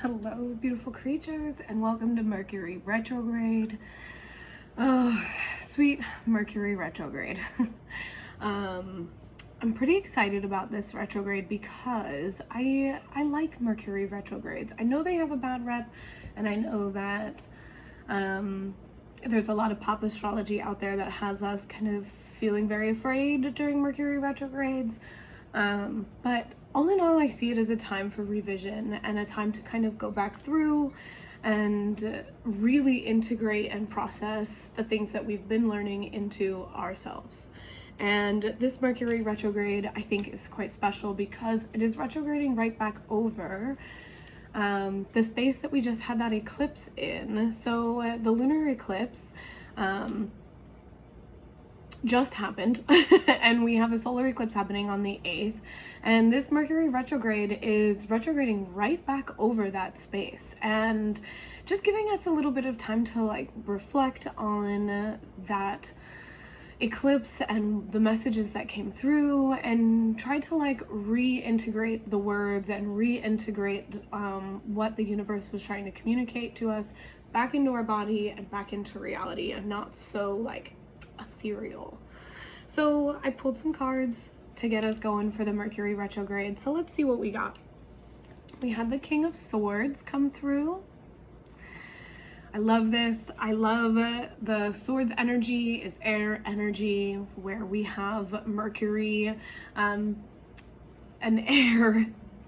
Hello, beautiful creatures, and welcome to Mercury retrograde. Oh, sweet Mercury retrograde. I'm pretty excited about this retrograde because I like Mercury retrogrades. I know they have a bad rep, and I know that there's a lot of pop astrology out there that has us kind of feeling very afraid during Mercury retrogrades. But all in all, I see it as a time for revision and a time to kind of go back through and really integrate and process the things that we've been learning into ourselves. And this Mercury retrograde, I think, is quite special because it is retrograding right back over the space that we just had that eclipse in. So the lunar eclipse just happened and we have a solar eclipse happening on the 8th, and this Mercury retrograde is retrograding right back over that space and just giving us a little bit of time to like reflect on that eclipse and the messages that came through and try to like reintegrate the words and reintegrate what the universe was trying to communicate to us back into our body and back into reality, and not so like ethereal. So I pulled some cards to get us going for the Mercury retrograde. So let's see what we got. We had the King of Swords come through. I love this. I love the swords energy is air energy, where we have Mercury, an air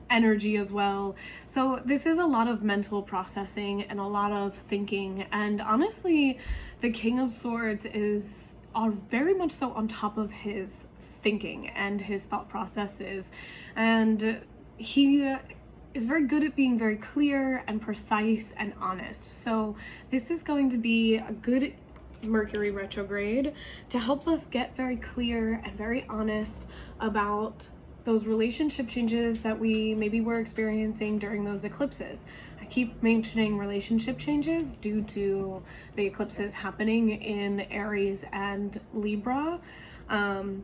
energy as well. So this is a lot of mental processing and a lot of thinking, and honestly the King of Swords are very much so on top of his thinking and his thought processes, and he is very good at being very clear and precise and honest. So this is going to be a good Mercury retrograde to help us get very clear and very honest about those relationship changes that we maybe were experiencing during those eclipses. I keep mentioning relationship changes due to the eclipses happening in Aries and Libra. And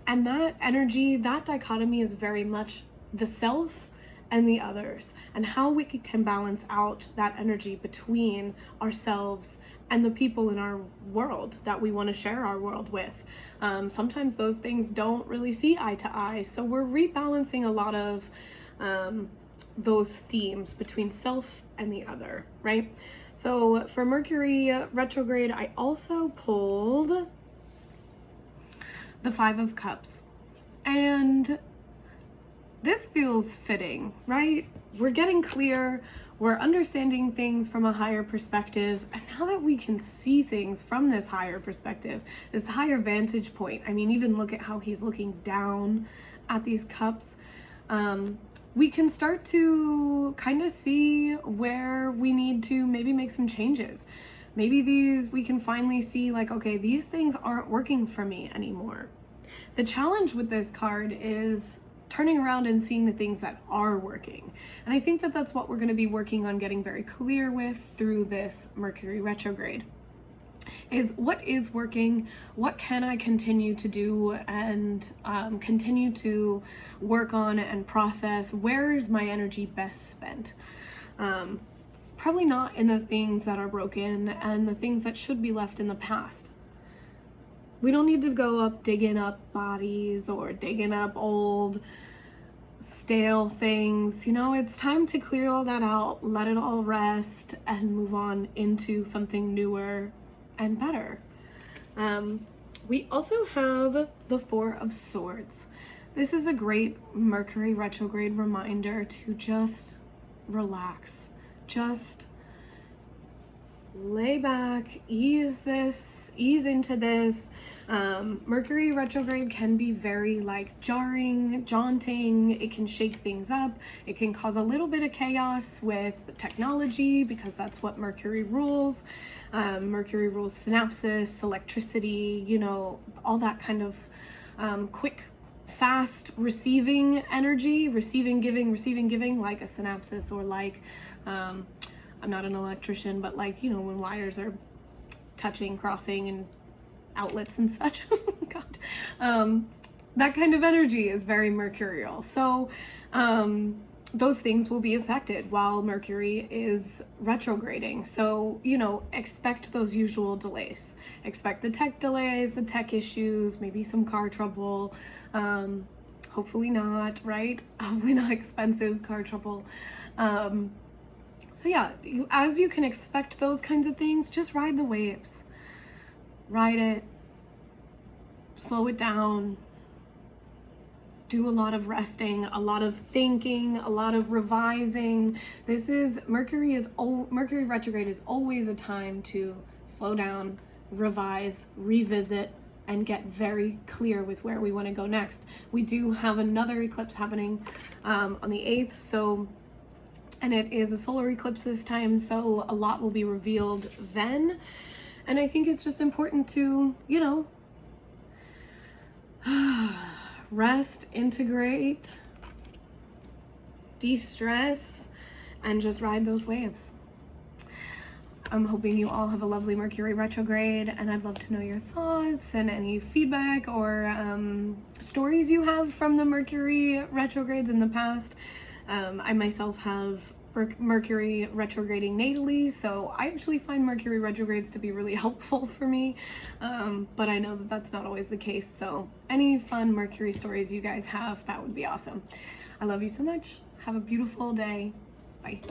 that energy, that dichotomy is very much the self and the others, and how we can balance out that energy between ourselves and the people in our world that we want to share our world with. Sometimes those things don't really see eye to eye, so we're rebalancing a lot of those themes between self and the other, right? So for Mercury retrograde, I also pulled the Five of Cups, and this feels fitting, right? We're getting clear, we're understanding things from a higher perspective, and now that we can see things from this higher perspective, this higher vantage point, I mean, even look at how he's looking down at these cups, we can start to kind of see where we need to maybe make some changes. Maybe we can finally see like, okay, these things aren't working for me anymore. The challenge with this card is turning around and seeing the things that are working. And I think that that's what we're going to be working on getting very clear with through this Mercury retrograde, is what is working, what can I continue to do and continue to work on and process, where is my energy best spent? Probably not in the things that are broken and the things that should be left in the past. We don't need to go up digging up bodies or digging up old stale things. You know, it's time to clear all that out, let it all rest, and move on into something newer and better. We also have the Four of Swords. This is a great Mercury retrograde reminder to just relax, just lay back, ease into this. Mercury retrograde can be very like jarring, jaunting. It can shake things up. It can cause a little bit of chaos with technology because that's what Mercury rules. Mercury rules synapses, electricity, you know, all that kind of quick, fast receiving energy, receiving, giving, like a synapses, or like I'm not an electrician, but like, you know, when wires are touching, crossing, and outlets and such. God. That kind of energy is very mercurial. So those things will be affected while Mercury is retrograding. So, you know, expect those usual delays. Expect the tech delays, the tech issues, maybe some car trouble. Hopefully not, right? Hopefully not expensive car trouble. So yeah, as you can expect those kinds of things, just ride the waves. Ride it, slow it down, do a lot of resting, a lot of thinking, a lot of revising. Mercury retrograde is always a time to slow down, revise, revisit, and get very clear with where we want to go next. We do have another eclipse happening on the 8th, and it is a solar eclipse this time, so a lot will be revealed then. And I think it's just important to, you know, rest, integrate, de-stress, and just ride those waves. I'm hoping you all have a lovely Mercury retrograde, and I'd love to know your thoughts and any feedback or stories you have from the Mercury retrogrades in the past. I myself have Mercury retrograding natally, so I actually find Mercury retrogrades to be really helpful for me, but I know that that's not always the case. So any fun Mercury stories you guys have, that would be awesome. I love you so much. Have a beautiful day. Bye.